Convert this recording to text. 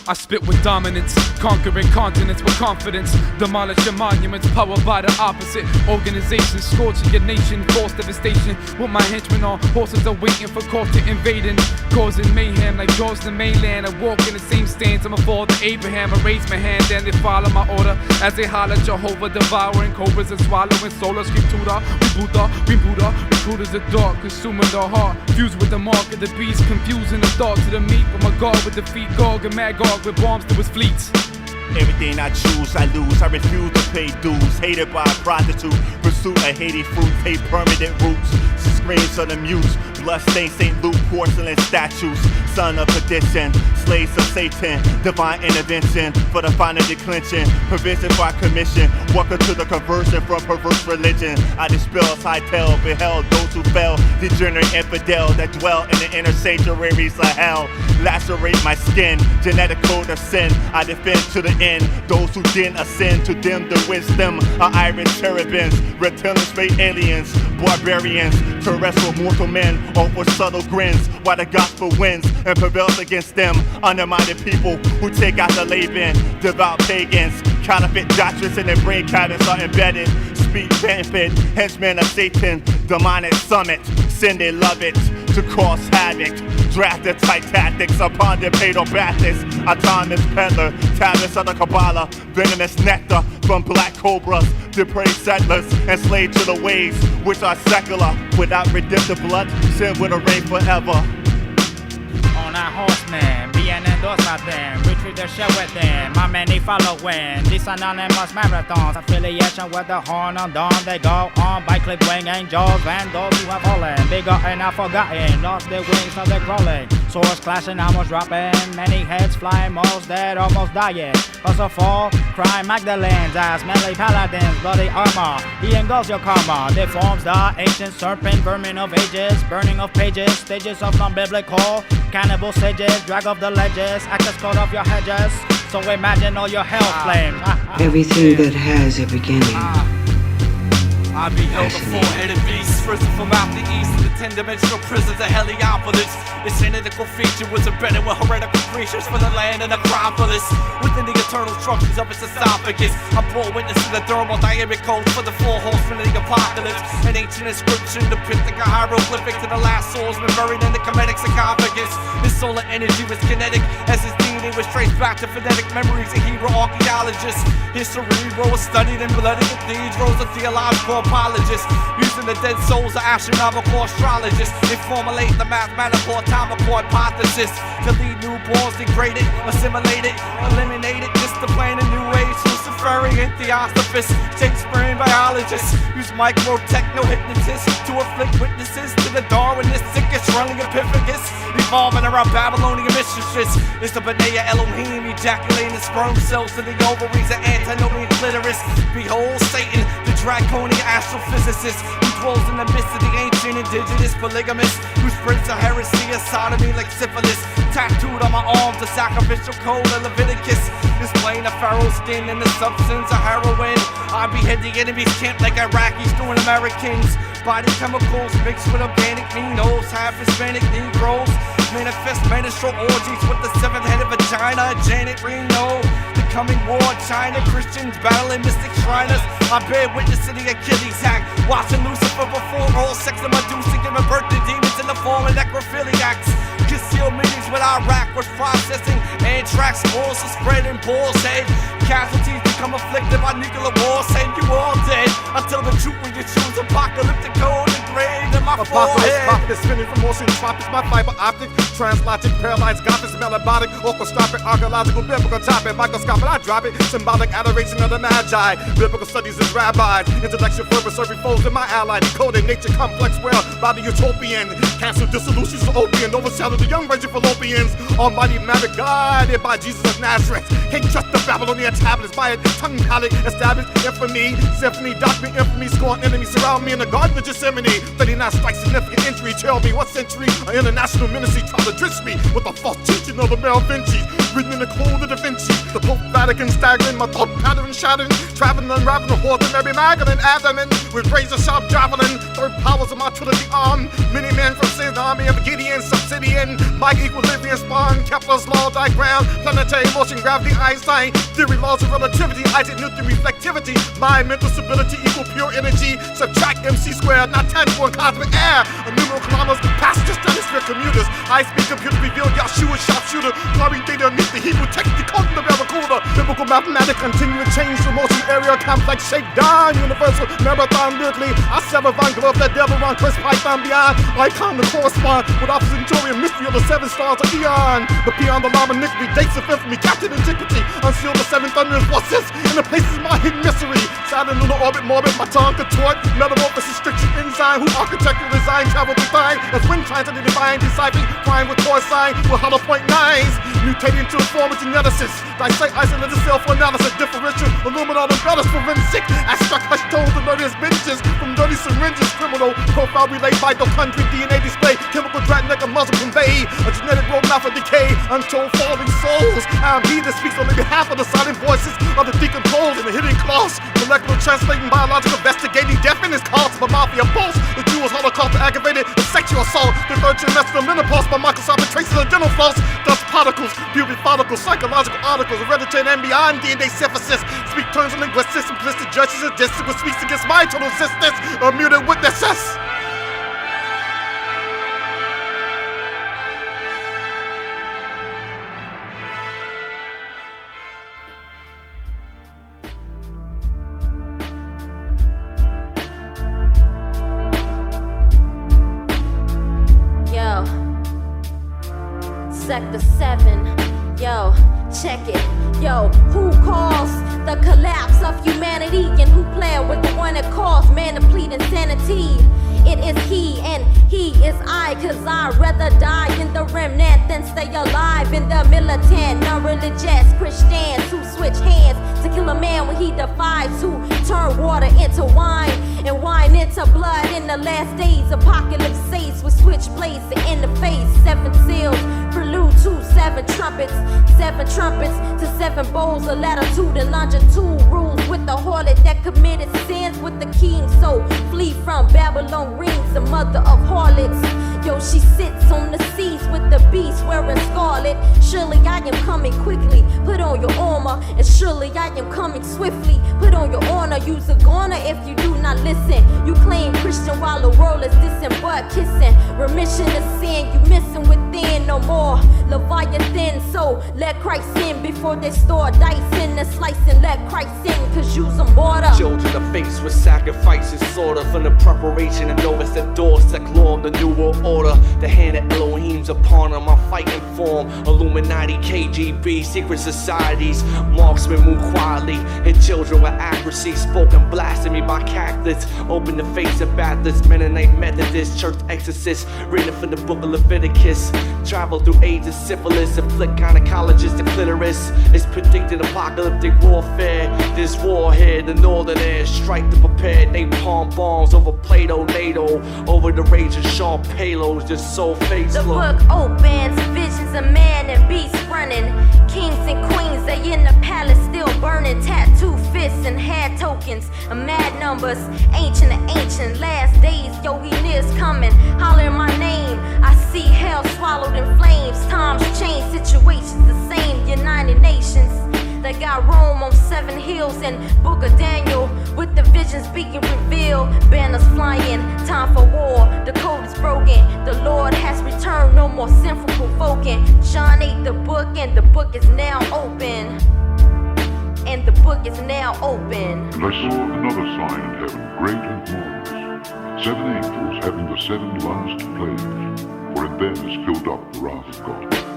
I spit with dominance, conquering continents with confidence, demolishing monuments, powered by the opposite organization, scorching your nation, forced devastation. With my henchmen on horses are waiting for cause to invading, causing mayhem like Jaws the mainland. I walk in the same stance, I'm a father Abraham. I raise my hand and they follow my order as they holler Jehovah, devouring cobras and swallowing solar scriptura. We Buddha, recruiters of dark, consuming the heart, fused with the mark of the beast, confusing the thought to the meat. With my God with defeat, Gog and Magog with bombs to his fleets. Everything I choose, I lose. I refuse to pay dues. Hated by a prostitute, pursuit of Haiti fruits, hate permanent roots. Screams of the mutes, bloodstained St. Luke porcelain statues. Son of perdition, slaves of Satan. Divine intervention for the final declension. Provision by commission. Welcome to the conversion from perverse religion. I dispel, I tell, beheld those who fell. Degenerate infidel that dwell in the inner sanctuaries of hell. Lacerate my skin, genetic code of sin. I defend to the end. Those who didn't ascend, to them the wisdom of iron cherubims. Reptilian straight aliens, barbarians, terrestrial mortal men, all with subtle grins. While the gospel wins and prevails against them, undermined people who take out the Laban. Devout pagans, counterfeit doctrines in their brain cabins are embedded. Speak benefit, henchmen of Satan, demonic summit. Sin they love it to cause havoc. Drafted tight tactics upon their paedobathis. Autonomous peddler, tablets of the Kabbalah, venomous nectar from black cobras, depraved settlers, enslaved to the ways which are secular. Without redemptive blood, sin will reign forever. On our horsemen, being endorsed by them, retreat the shell with them, my men they following, these anonymous marathons, affiliation with the horn on dawn, they go on by clip wing angels, and those who have fallen, bigger and not forgotten, lost their wings so they're crawling, swords clashing, almost dropping, many heads flying, most dead, almost dying, cause of fall, crying Magdalenes, as melee paladins, bloody armor, he engulfs your karma, deforms the ancient serpent, vermin of ages, burning of pages, stages of non-biblical, cannibal sages, drag off the ledges, actors cut off your hedges, so imagine all your hell flames. Everything that has a beginning. I beheld a four-headed beast, risen from out the east in the 10-dimensional prisons of Heliopolis. Its analytical feature was embedded with heretical creatures for the land and Acropolis. Within the eternal structures of its esophagus, I bore witness to the thermodynamic codes for the four horsemen of the apocalypse. An ancient inscription depicting a hieroglyphic to the last swordsman buried in the Kemetic sarcophagus. His solar energy was kinetic, as his DNA was traced back to phonetic memories of Hebrew archaeologists. His cerebral was studied in bloody cathedrals of theological apologists, using the dead souls of astronomical astrologists. They formulate the mathematical atomical hypothesis to lead newborns degraded, assimilated, eliminated. This the plan of New Age Luciferian theosophists, Shakespearean biologists, use micro-techno-hypnotists to afflict witnesses to the Darwinistic Australopithecus, evolving around Babylonian mistresses. It's the B'nai Elohim ejaculating sperm cells to the ovaries of antinomian clitoris. Behold Satan, the draconian astrophysicist, who dwells in the midst of the ancient indigenous polygamists, who spreads the heresy of sodomy like syphilis. Tattooed on my arms, the sacrificial code of Leviticus, displaying the pharaoh's skin and the substance of heroin. I behead the enemy's camp like Iraqis doing Americans. Body chemicals mixed with organic minos, half Hispanic Negroes. Manifest menstrual orgies with the seventh-headed vagina of Janet Reno. The coming war, China, Christians battling mystic shriners. I bear witness to the Achilles act, watching Lucifer before all sex and Medusa, giving birth to demons in the form of necrophiliacs. Concealed meetings with Iraq was processing anthrax, also spreading bull's head. Casualties become afflicted by nuclear war, saying you all dead. Until the truth when you choose apocalyptic code engraved in my forehead. Apocalypse, spinning from ocean tropics, my fiber optic, translogic, paralyzed, gothic, metabolic, orchestropic, archaeological, biblical topic, microscopic, I drop it, symbolic adoration of the magi, biblical studies as rabbis, intellectual fervor serving foes in my ally, decoding nature complex world by the utopian, cancel dissolutions of opium, overshadow the young virgin Philoppians, almighty maverick guided by Jesus of Nazareth, can't trust the Babylonian tablets by a tongue palate, established infamy, symphony, document infamy, scorn enemies surround me in the garden of Gethsemane, 39 strikes, significant injury, tell me what century, an international ministry tried to drench me with a false teaching of the Melvinci, written in the code of Da Vinci. The Pope Vatican staggering, my thought pattern shattering, traveling, unraveling the horse of Mary Magdalene, abdomen with razor sharp javelin. Third powers of my trilogy arm. Many men from Sin's army of Gideon, Subsidian, Mike equilibrium spawn, Kepler's law diagram, planetary motion, gravity, Einstein, theory, laws of relativity, Isaac Newton, reflectivity, mind, mental stability equal pure energy, subtract MC squared, not tangible and cosmic air, a numeral kilometers, passengers, stratosphere commuters, high-speed computer revealed Yahshua sharpshooter, carving data beneath the Hebrew text, decoding the barracuda, biblical mathematics, continuing change the motion area, complex shakedown, universal marathon lyrically, I sever Von Glove, that devil on Chris Python beyond, icon to correspond with opposite Victorian mystery of the 7 stars of Eon, the beyond the lava iniquity, dates of infamy, captain antiquity, unseal the 7 thundering forces, in the places of my hidden mystery, Saturn lunar orbit morbid, my tongue contort, metamorphosis, striction, enzyme, who architectural design, travel through time, as wind trying to divine, deciphering, crime with core sign, with hollow point nines, mutating into a form of geneticist, dissect, isolate the cell for analysis, differential, illuminate the brothers forensic, abstract hush tones, the nerdiest benches, from dirty syringes, criminal, profile relay, mitochondria, DNA display, chemical drag, neck, a muzzle convey, a genetic roadmap for decay, untold falling souls, I'm he that speaks on behalf of the silent voices of the decomposed and the hidden claws, molecular translating, biological investigating, death in his cause of a mafia boss, the Jewish Holocaust aggravated, the sexual assault, the third trimester menopause by microscopic traces of dental floss, dust particles, pubic follicles, psychological articles, hereditary and beyond DNA synthesis, speak terms of linguistics, simplistic judges and distance, which speaks against my total existence, of muted witnesses. Secta 7, yo, check it, yo, who caused the collapse of humanity and who played with the one that caused man to plead insanity? It is he and he is I, cause I'd rather die in the remnant than stay alive in the militant, non-religious Christians who switch hands to kill a man when he defies, who turn water into wine and wine into blood in the last days. Apocalypse says with switchblades in the face, 7 seals, prelude to 7 trumpets to 7 bowls of latitude and longitude, rules with the harlot that committed sins with the king. So flee from Babylon rings, the mother of harlots. Yo, she sits on the seas with the beast wearing scarlet. Surely I am coming quickly, put on your armor, and surely I am coming swiftly, put on your honor. You's a goner if you do not listen. You claim Christian while the world is dissing but kissing. Remission of sin, you missing within no more Leviathan. So let Christ in before they start dicing and slicing. Let Christ in, cause you's a martyr. Children are faced with sacrifices, sort of, from the preparation and over the door, Seclorm, the new world order. The hand of Elohim's upon them, I'm fighting for them. Illuminati, KGB, secret societies, marksmen move quietly, and children with accuracy, spoken blasphemy by Catholics. Open the face of Baptists, Mennonite, Methodist, church exorcists, written from the book of Leviticus. Travel through AIDS of syphilis, inflict gynecologists, the clitoris. It's predicted apocalyptic warfare. This war here, the northern air, strike to prepare. They palm bombs over Plato, NATO, over the rage of Sean Palos, just so faceless. The book opens, visions of man and beast running. Kings and queens, they in the palace still burning. Tattoo fists and hair tokens, mad numbers, ancient and ancient. Last days, yo, he near's coming. Holler my name, I see hell swallowed in flames. Times change, situations the same. United Nations, they got Rome on 7 hills and Book of Daniel with the visions being revealed. Banners flying, time for war. The code is broken. The Lord has returned. No more sinful provoking. John 8 the book, and the book is now open. And the book is now open. And I saw another sign in heaven, great and marvelous, 7 angels having the 7 last plagues, for in them is filled up the wrath of God.